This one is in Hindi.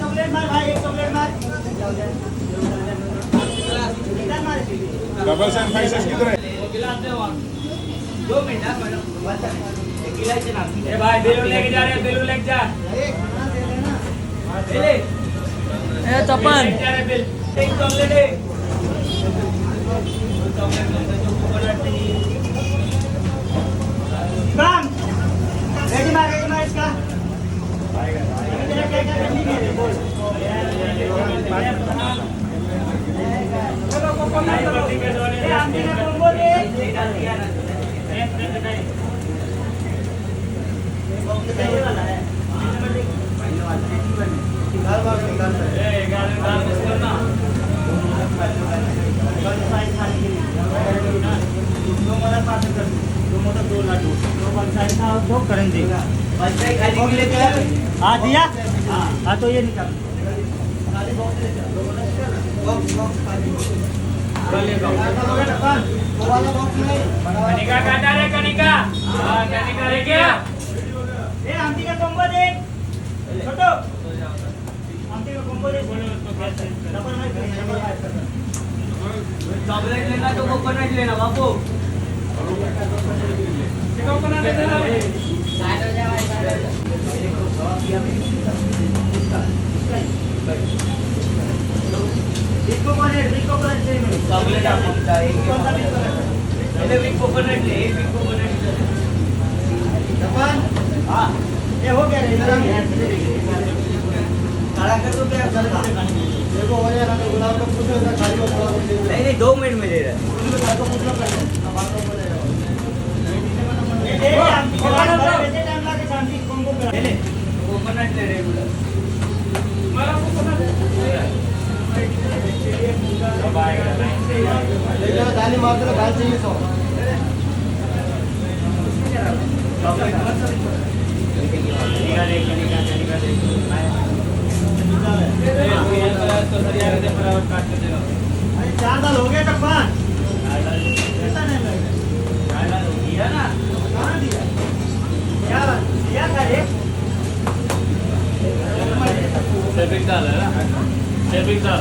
चॉकलेट मार भाई, एक चॉकलेट मार। डबल्स एंड फाइव्स किधर है? गिलास दे वहाँ। 2 मिनट मैडम। एक गिलास से ना। ए भाई बेलून लेके जा रहे हैं, बेलून लेके जा। ले। ए चप्पल। एक चॉकलेट है। चॉकलेट में जो कोकोनट नहीं। काम। रेडी मार इसका। तेरा क्या करनी है बोल। चलो कोकोनट लो। ए आंटी ने कॉम्बो दे। डाल दिया ना। एक नहीं। बॉक्स चाहिए वाला है। निकाल बाहर निकाल। ए गाल इसको ना। दो मोटा पास कर। दो मोटा 2 लाडू। 2 पंचायत का 2 करंजी। पंचायत खाली मिले क्या? हाँ दिया। हाँ तो ये निकाल। खाली बॉक्स ले जा। बॉक्स खाली। कनिका काटा रे कनिका। हाँ कनिका रे क्या? ए आंटी का कॉम्बो दे। छोटो। आंटी का कॉम्बो दे। डबल है। चॉकलेट लेना तो कोकोनट लेना बापू। कोकोनट ले लेना। साइड हो जा भाई, साइड हो जा। बिग कोकोनट ले। चॉकलेट आपको चाहिए। कौन सा बिग कोकोनट? पहले बिग कोकोनट ले, बिग कोकोनट। अपन हां ये हो गया रे इधर काला कर दो क्या चल देखो हो जाएगा तो गुलाब का फूल का खाली को नहीं 2 मिनट में दे रहा है उसको को पूछना पड़ेगा ये कोकोनट वैसे टाइम लगे शांति कॉम्बो करा ले कोकोनट ले रेगुलर मारा कोकोनट अब आएगा लाइन से लेकर दाली मार दो दाल चाहिए 100 चॉकलेट कनिका दे अरे 4 दाल हो गए टप्पन ऐसा नहीं लगेगा दिया ना कहाँ दिया क्या दिया था रे सेविंग दाल है ना सेविंग दाल